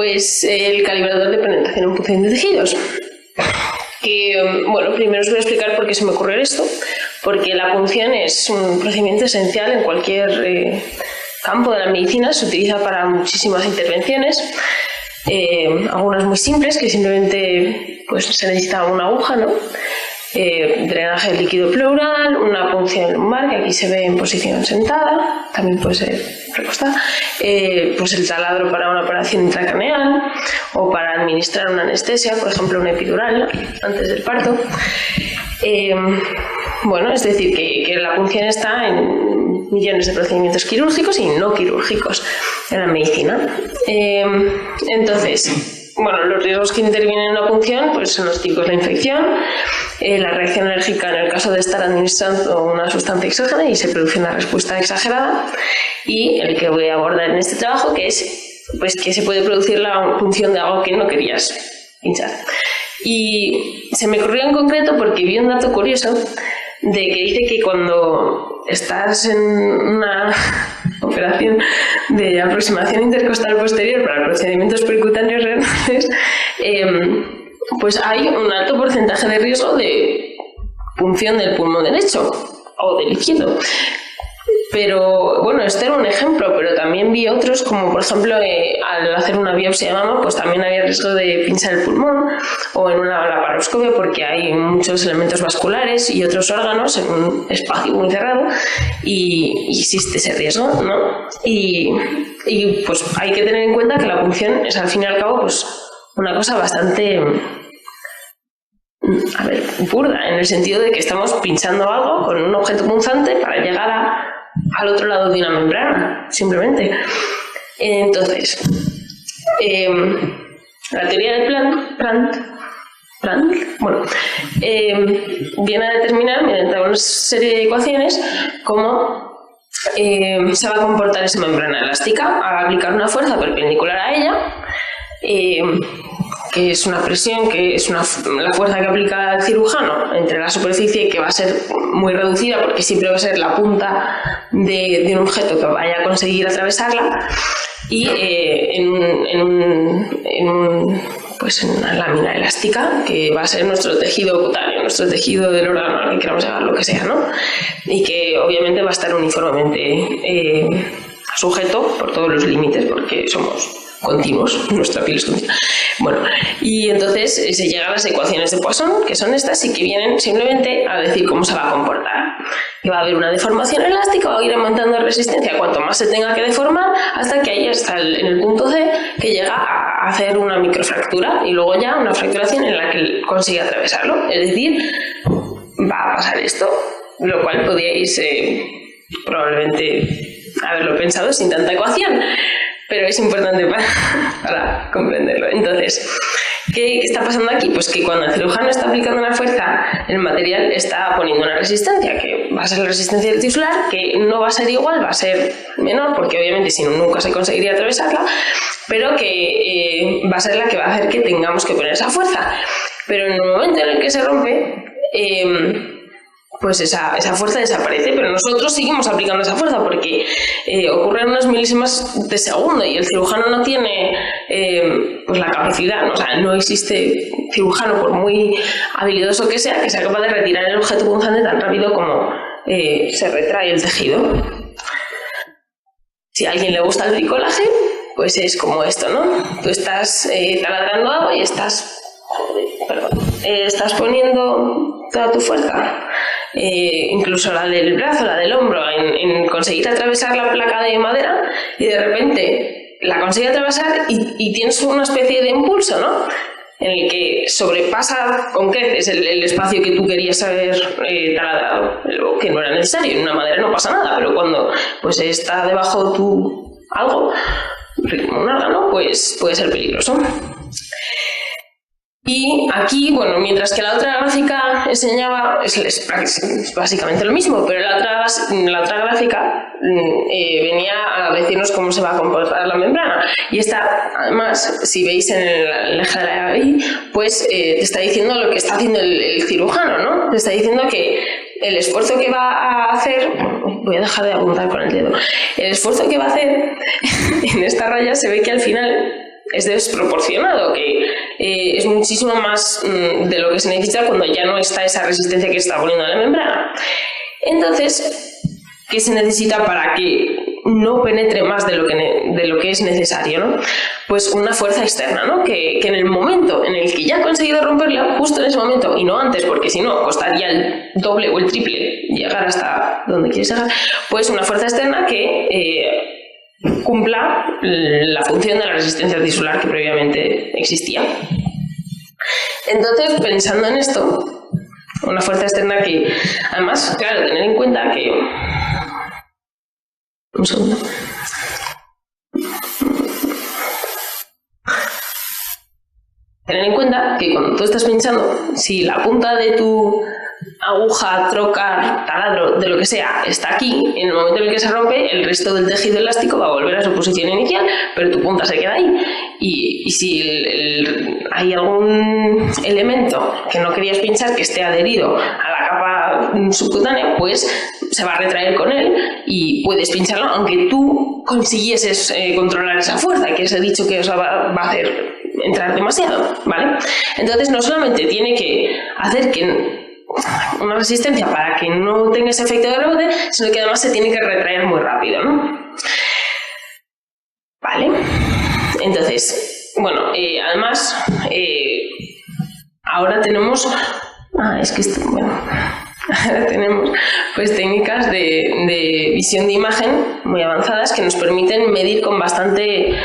pues el calibrador de penetración en punción de tejidos. Que, bueno, primero os voy a explicar por qué se me ocurre esto, porque la punción es un procedimiento esencial en cualquier campo de la medicina, se utiliza para muchísimas intervenciones, algunas muy simples, que simplemente pues, se necesita una aguja, ¿no? Drenaje del líquido pleural, una punción lumbar, que aquí se ve en posición sentada, también puede ser recostada, pues el taladro para una operación intracraneal o para administrar una anestesia, por ejemplo una epidural antes del parto. Bueno, es decir, que la punción está en millones de procedimientos quirúrgicos y no quirúrgicos en la medicina. Entonces, bueno, los riesgos que intervienen en una punción pues son los típicos: la infección, la reacción alérgica en el caso de estar administrando una sustancia exógena y se produce una respuesta exagerada, y el que voy a abordar en este trabajo, que es pues que se puede producir la punción de algo que no querías pinchar. Y se me ocurrió en concreto porque vi un dato curioso de que dice que cuando estás en una operación de aproximación intercostal posterior para procedimientos percutáneos renales, pues hay un alto porcentaje de riesgo de punción del pulmón derecho o del izquierdo. Pero bueno, este era un ejemplo, pero también vi otros, como por ejemplo al hacer una biopsia de mama, pues también había riesgo de pinchar el pulmón, o en una laparoscopia, porque hay muchos elementos vasculares y otros órganos en un espacio muy cerrado y existe ese riesgo, ¿no? Y pues hay que tener en cuenta que la punción es al fin y al cabo pues una cosa bastante, burda, en el sentido de que estamos pinchando algo con un objeto punzante para llegar al otro lado de una membrana, simplemente. Entonces, la teoría de Planck, bueno, viene a determinar mediante una serie de ecuaciones cómo se va a comportar esa membrana elástica al aplicar una fuerza perpendicular a ella, que es una presión, que es la fuerza que aplica el cirujano entre la superficie, que va a ser muy reducida porque siempre va a ser la punta de un objeto que vaya a conseguir atravesarla, y en una lámina elástica que va a ser nuestro tejido cutáneo, nuestro tejido del órgano al que queramos llevar, lo que sea, ¿no? Y que obviamente va a estar uniformemente sujeto por todos los límites, porque somos continuos, nuestra piel es continua. Bueno, y entonces se llega a las ecuaciones de Poisson, que son estas y que vienen simplemente a decir cómo se va a comportar. Que va a haber una deformación elástica, va a ir aumentando resistencia cuanto más se tenga que deformar, hasta que ahí está en el punto C, que llega a hacer una microfractura y luego ya una fracturación en la que consigue atravesarlo. Es decir, va a pasar esto, lo cual podíais probablemente haberlo pensado sin tanta ecuación, pero es importante para comprenderlo. Entonces, ¿qué está pasando aquí? Pues que cuando el cirujano está aplicando una fuerza, el material está poniendo una resistencia, que va a ser la resistencia del tisular, que no va a ser igual, va a ser menor, porque obviamente si no, nunca se conseguiría atravesarla, pero que va a ser la que va a hacer que tengamos que poner esa fuerza. Pero en el momento en el que se rompe, pues esa fuerza desaparece, pero nosotros seguimos aplicando esa fuerza porque ocurre en unas milísimas de segundo y el cirujano no tiene pues la capacidad, ¿no? O sea, no existe cirujano, por muy habilidoso que sea capaz de retirar el objeto punzante tan rápido como se retrae el tejido. Si a alguien le gusta el bricolaje, pues es como esto, ¿no? Tú estás taladrando algo y estás poniendo toda tu fuerza, incluso la del brazo, la del hombro, en conseguir atravesar la placa de madera, y de repente la consigue atravesar y tienes una especie de impulso, ¿no? En el que sobrepasa con creces el espacio que tú querías haber taladrado, que no era necesario. En una madera no pasa nada, pero cuando pues está debajo algo, un órgano, pues puede ser peligroso. Y aquí, bueno, mientras que la otra gráfica enseñaba, es básicamente lo mismo, pero la otra gráfica venía a decirnos cómo se va a comportar la membrana. Y esta, además, si veis en el eje de la I, pues te está diciendo lo que está haciendo el cirujano, ¿no? Te está diciendo que el esfuerzo que va a hacer, voy a dejar de apuntar con el dedo, el esfuerzo que va a hacer en esta raya se ve que al final es desproporcionado, que es muchísimo más de lo que se necesita cuando ya no está esa resistencia que se está poniendo en la membrana. Entonces, ¿qué se necesita para que no penetre más de lo que es necesario, ¿no? Pues una fuerza externa, ¿no? Que en el momento en el que ya ha conseguido romperla, justo en ese momento, y no antes, porque si no, costaría el doble o el triple llegar hasta donde quieres llegar, pues una fuerza externa que cumpla la función de la resistencia tisular que previamente existía. Entonces, pensando en esto, una fuerza externa que, además, claro, tener en cuenta que... Un segundo. Tener en cuenta que cuando tú estás pinchando, si la punta de tu aguja, trocar, taladro, de lo que sea, está aquí, en el momento en el que se rompe, el resto del tejido elástico va a volver a su posición inicial, pero tu punta se queda ahí. Y si hay algún elemento que no querías pinchar que esté adherido a la capa subcutánea, pues se va a retraer con él y puedes pincharlo, aunque tú consiguieses controlar esa fuerza, que os he dicho que os va a hacer entrar demasiado, ¿vale? Entonces no solamente tiene que hacer que una resistencia para que no tenga ese efecto de rebote, sino que además se tiene que retraer muy rápido, ¿no? Vale. Entonces, bueno, además, ahora tenemos... es que esto, bueno... Ahora tenemos pues técnicas de visión de imagen muy avanzadas que nos permiten medir con bastante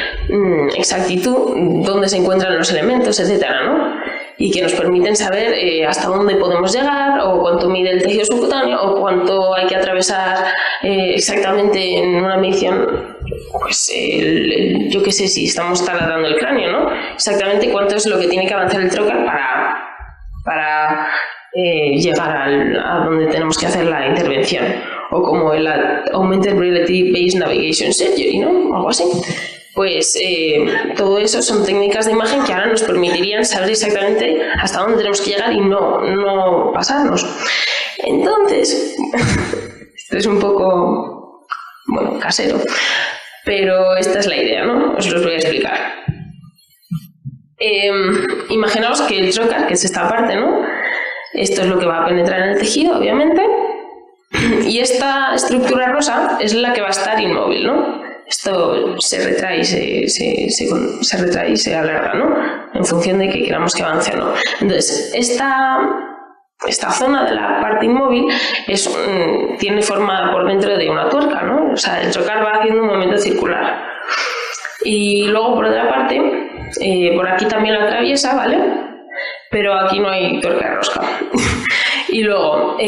exactitud dónde se encuentran los elementos, etcétera, ¿no? Y que nos permiten saber hasta dónde podemos llegar, o cuánto mide el tejido subcutáneo, o cuánto hay que atravesar exactamente en una medición, pues yo qué sé, si estamos taladrando el cráneo, ¿no? Exactamente cuánto es lo que tiene que avanzar el trocar para llegar a donde tenemos que hacer la intervención, o como el Augmented Reality Based Navigation Surgery, ¿no? Algo así. Pues todo eso son técnicas de imagen que ahora nos permitirían saber exactamente hasta dónde tenemos que llegar y no pasarnos. Entonces, esto es un poco, bueno, casero, pero esta es la idea, ¿no? Os los voy a explicar. Imaginaos que el trocar, que es esta parte, ¿no? Esto es lo que va a penetrar en el tejido, obviamente, y esta estructura rosa es la que va a estar inmóvil, ¿no? Esto se retrae y se retrae y se alarga, ¿no? En función de que queramos que avance o no. Entonces, esta zona de la parte inmóvil tiene forma por dentro de una tuerca, ¿no? O sea, el trocar va haciendo un movimiento circular. Y luego, por otra parte, por aquí también lo atraviesa, ¿vale? Pero aquí no hay tuerca de rosca. Y luego,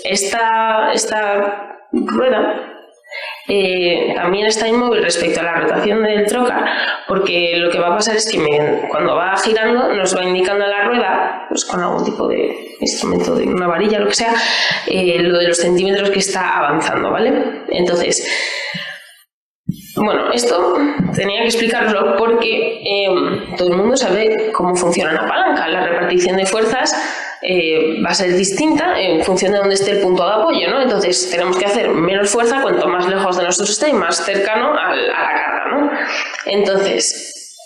esta rueda también está inmóvil respecto a la rotación del trocar, porque lo que va a pasar es que cuando va girando nos va indicando a la rueda, pues con algún tipo de instrumento, de una varilla, lo que sea, lo de los centímetros que está avanzando, ¿vale? Entonces, bueno, esto tenía que explicarlo porque todo el mundo sabe cómo funciona la palanca. La repartición de fuerzas va a ser distinta en función de dónde esté el punto de apoyo, ¿no? Entonces tenemos que hacer menos fuerza cuanto más lejos de nosotros esté y más cercano a la carga, ¿no? Entonces,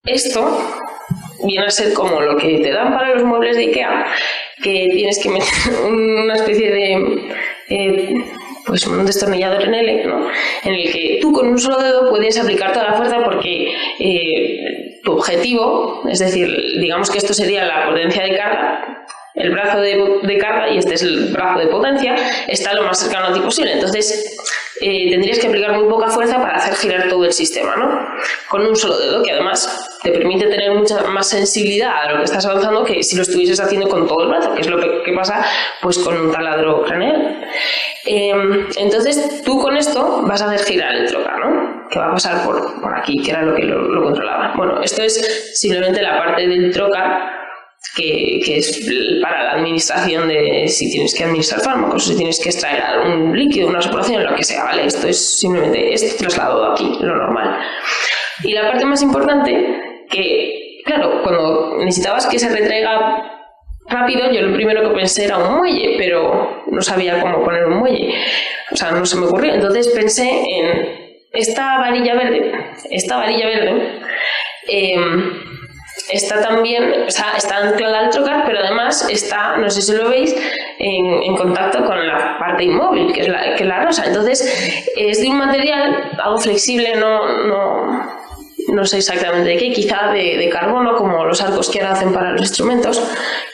esto viene a ser como lo que te dan para los muebles de IKEA, que tienes que meter una especie de... pues un destornillador en L, ¿no? En el que tú con un solo dedo puedes aplicar toda la fuerza porque tu objetivo, es decir, digamos que esto sería la potencia de carga, el brazo de carga y este es el brazo de potencia, está lo más cercano a ti posible. Entonces tendrías que aplicar muy poca fuerza para hacer girar todo el sistema, ¿no? Con un solo dedo, que además te permite tener mucha más sensibilidad a lo que estás avanzando que si lo estuvieses haciendo con todo el brazo, que es lo que pasa pues con un taladro craneal. Entonces tú con esto vas a hacer girar el trocar, ¿no? Que va a pasar por aquí, que era lo que lo controlaba. Bueno, esto es simplemente la parte del trocar que es para la administración de si tienes que administrar fármacos, si tienes que extraer un líquido, una supuración, lo que sea, ¿vale? Esto es simplemente este traslado aquí, lo normal. Y la parte más importante, que claro, cuando necesitabas que se retraiga rápido, yo lo primero que pensé era un muelle, pero no sabía cómo poner un muelle, o sea, no se me ocurrió. Entonces pensé esta varilla verde está también, o sea, está anclada al trocar, pero además está, no sé si lo veis, en contacto con la parte inmóvil, que es la rosa. Entonces, es de un material algo flexible, no sé exactamente de qué, quizá de carbono, como los arcos que ahora hacen para los instrumentos,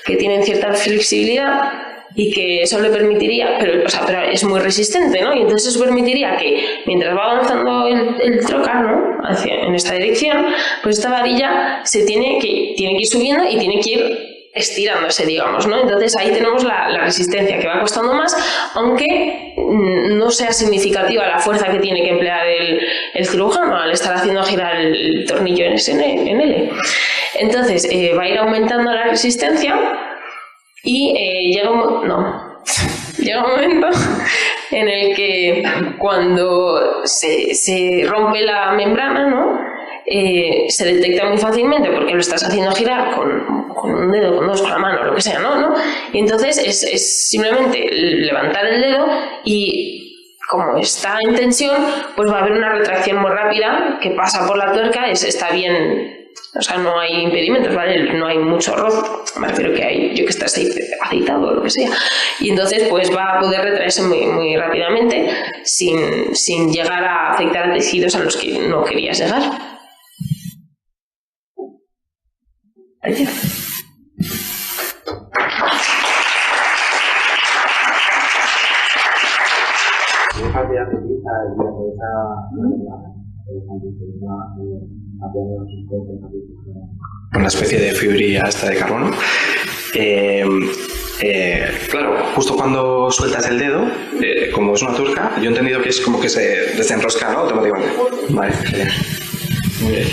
que tienen cierta flexibilidad y que eso le permitiría, pero es muy resistente, ¿no? Y entonces eso permitiría que mientras va avanzando el trocar, ¿no?, en esta dirección, pues esta varilla tiene que ir subiendo y tiene que ir estirándose, digamos, ¿no? Entonces ahí tenemos la resistencia, que va costando más, aunque no sea significativa la fuerza que tiene que emplear el cirujano al estar haciendo girar el tornillo en L. Entonces va a ir aumentando la resistencia y llega un momento en el que cuando se rompe la membrana, ¿no?, se detecta muy fácilmente porque lo estás haciendo girar con un dedo, con dos, con la mano, lo que sea, ¿no? Y entonces es simplemente levantar el dedo y, como está en tensión, pues va a haber una retracción muy rápida que pasa por la tuerca, está bien. O sea, no hay impedimentos, ¿vale? No hay mucho roce, me refiero que hay, yo que está aceitado o lo que sea. Y entonces pues va a poder retraerse muy, muy rápidamente sin llegar a afectar tejidos a los que no querías llegar. Ahí. Una especie de fibrillas esta de carbono. Claro, justo cuando sueltas el dedo, como es una tuerca, yo he entendido que es como que se desenrosca, ¿no?, automáticamente. Vale, genial. Muy bien.